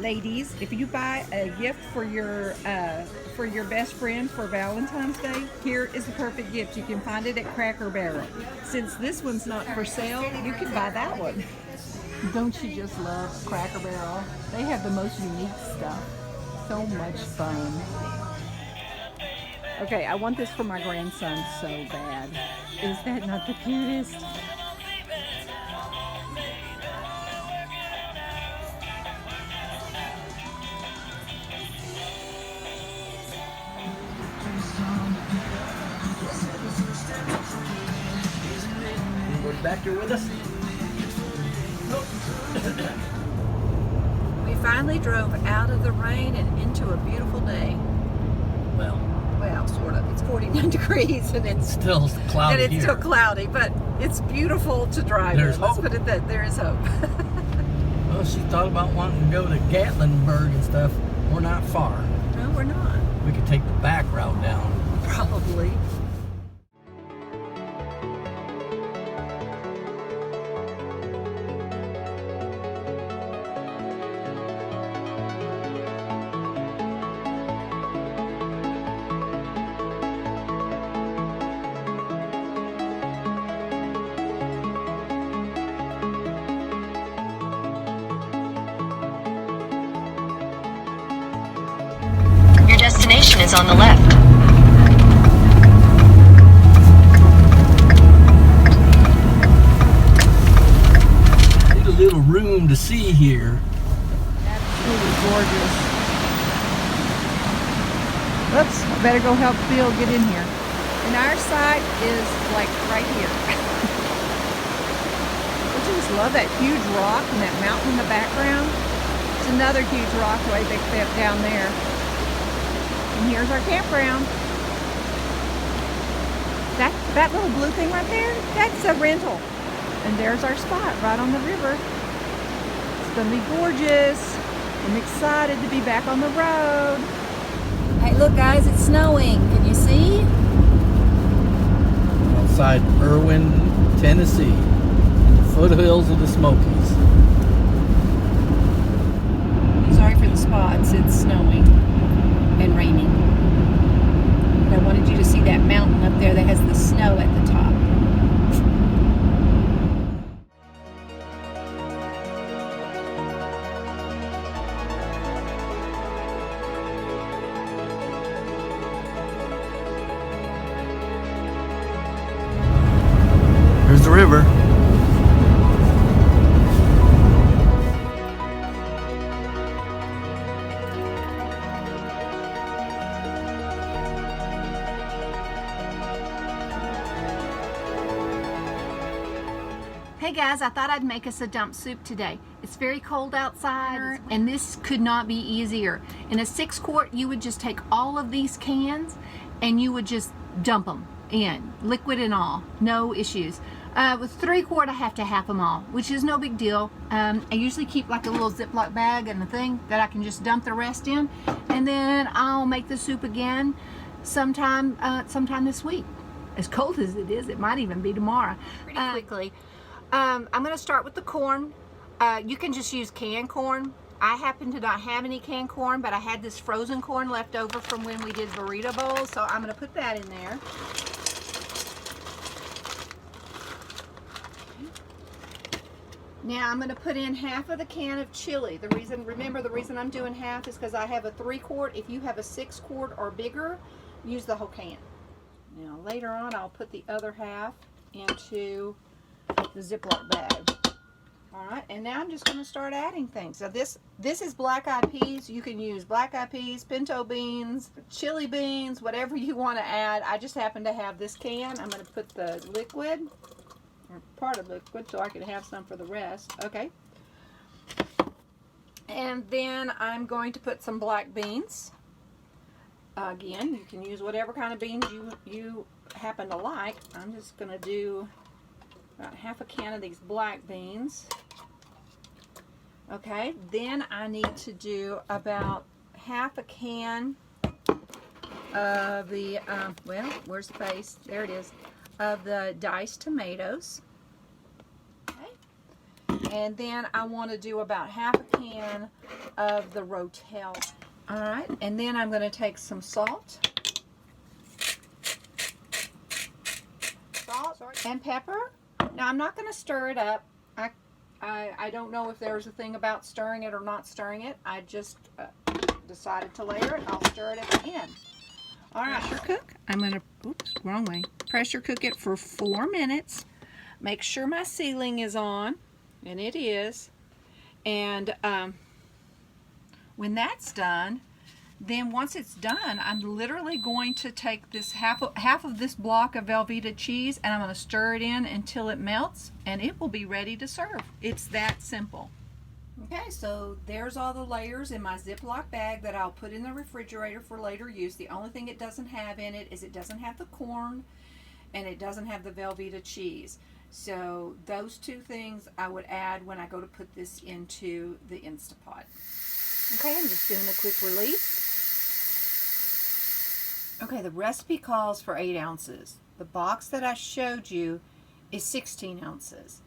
Ladies, if you buy a gift for your best friend for Valentine's Day, here is the perfect gift. You can find it at Cracker Barrel. Since this one's not for sale, you can buy that one. Don't you just love Cracker Barrel? They have the most unique stuff. So much fun. Okay, I want this for my grandson so bad. Is that not the cutest? Back here with us. We finally drove out of the rain and into a beautiful day. Well, sort of. It's 49 degrees and it's still cloudy. And it's still cloudy, but it's beautiful to drive. There's in. Let's hope. put it that there is hope. Well, she thought about wanting to go to Gatlinburg and stuff. We're not far. No, we're not. We could take the back route down. Probably. Your destination is on the left. Need a little room to see here. Absolutely gorgeous. Oops, I better go help Phil get in here. And our site is like right here. I just love that huge rock and that mountain in the background. It's another huge rock way big down there. And here's our campground. That little blue thing right there, that's a rental. And there's our spot right on the river. It's gonna be gorgeous. I'm excited to be back on the road. Hey, look guys, it's snowing. Can you see? Outside Irwin, Tennessee, in the foothills of the Smokies. Sorry for the spots. It's snowing and raining. But I wanted you to see that mountain up there that has the snow at the top. Here's the river. Hey guys, I thought I'd make us a dump soup today. It's very cold outside and this could not be easier. In a 6-quart, you would just take all of these cans and you would just dump them in, liquid and all, no issues. With 3-quart, I have to half them all, which is no big deal. I usually keep like a little Ziploc bag and a thing that I can just dump the rest in, and then I'll make the soup again sometime this week. As cold as it is, it might even be tomorrow. Pretty quickly. I'm going to start with the corn. You can just use canned corn. I happen to not have any canned corn, but I had this frozen corn left over from when we did burrito bowls, so I'm going to put that in there. Now I'm going to put in half of the can of chili. Remember the reason I'm doing half is because I have a 3-quart. If you have a 6-quart or bigger, use the whole can. Now later on I'll put the other half into the Ziploc bag. Alright, and now I'm just going to start adding things. So this is black-eyed peas. You can use black-eyed peas, pinto beans, chili beans, whatever you want to add. I just happen to have this can. I'm going to put the liquid, or part of liquid, so I can have some for the rest. Okay. And then I'm going to put some black beans. Again, you can use whatever kind of beans you happen to like. I'm just going to do about half a can of these black beans. Okay, then I need to do about half a can of the, well, where's the face? There it is. Of the diced tomatoes. Okay. And then I want to do about half a can of the rotel. All right, and then I'm going to take some salt and pepper. Now I'm not going to stir it up. I don't know if there's a thing about stirring it or not stirring it. I just decided to layer it. I'll stir it at the end. All right, pressure cook. I'm going to, oops, wrong way. Pressure cook it for 4 minutes. Make sure my sealing is on, and it is. And when that's done, then once it's done, I'm literally going to take this half of this block of Velveeta cheese, and I'm going to stir it in until it melts, and it will be ready to serve. It's that simple. Okay, so there's all the layers in my Ziploc bag that I'll put in the refrigerator for later use. The only thing it doesn't have in it is it doesn't have the corn, and it doesn't have the Velveeta cheese. So those two things I would add when I go to put this into the Instant Pot. Okay, I'm just doing a quick release. Okay, the recipe calls for 8 ounces. The box that I showed you is 16 ounces.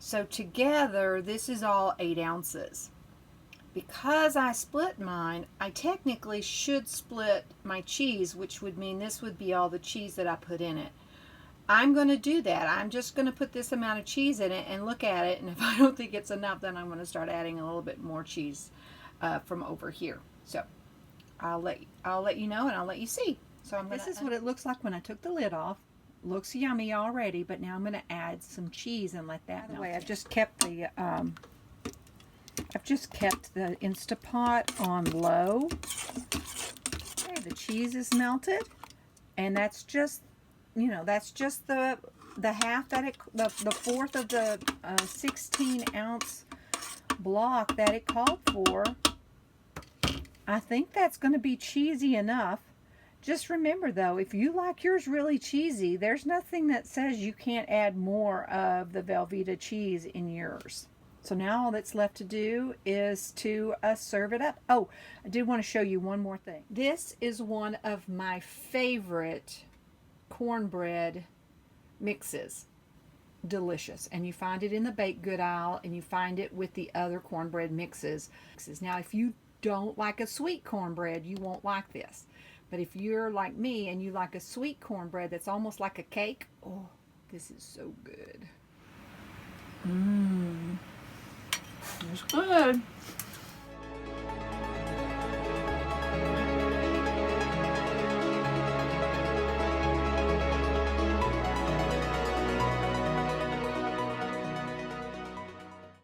So together, this is all 8 ounces. Because I split mine, I technically should split my cheese, which would mean this would be all the cheese that I put in it. I'm going to do that. I'm just going to put this amount of cheese in it and look at it, and if I don't think it's enough, then I'm going to start adding a little bit more cheese from over here. So I'll let you know, and I'll let you see. So this is what it looks like when I took the lid off. Looks yummy already, but now I'm going to add some cheese and let that melt. By the way, I've just kept the Instant Pot on low. Okay, the cheese is melted, and that's just, you know, that's just the half that it, the fourth of the 16-ounce block that it called for. I think that's going to be cheesy enough. Just remember though, if you like yours really cheesy, there's nothing that says you can't add more of the Velveeta cheese in yours. So now all that's left to do is to serve it up. Oh, I did want to show you one more thing. This is one of my favorite cornbread mixes. Delicious. And you find it in the baked good aisle, and you find it with the other cornbread mixes. Now, if you don't like a sweet cornbread, you won't like this. But if you're like me and you like a sweet cornbread that's almost like a cake, oh, this is so good. It's good.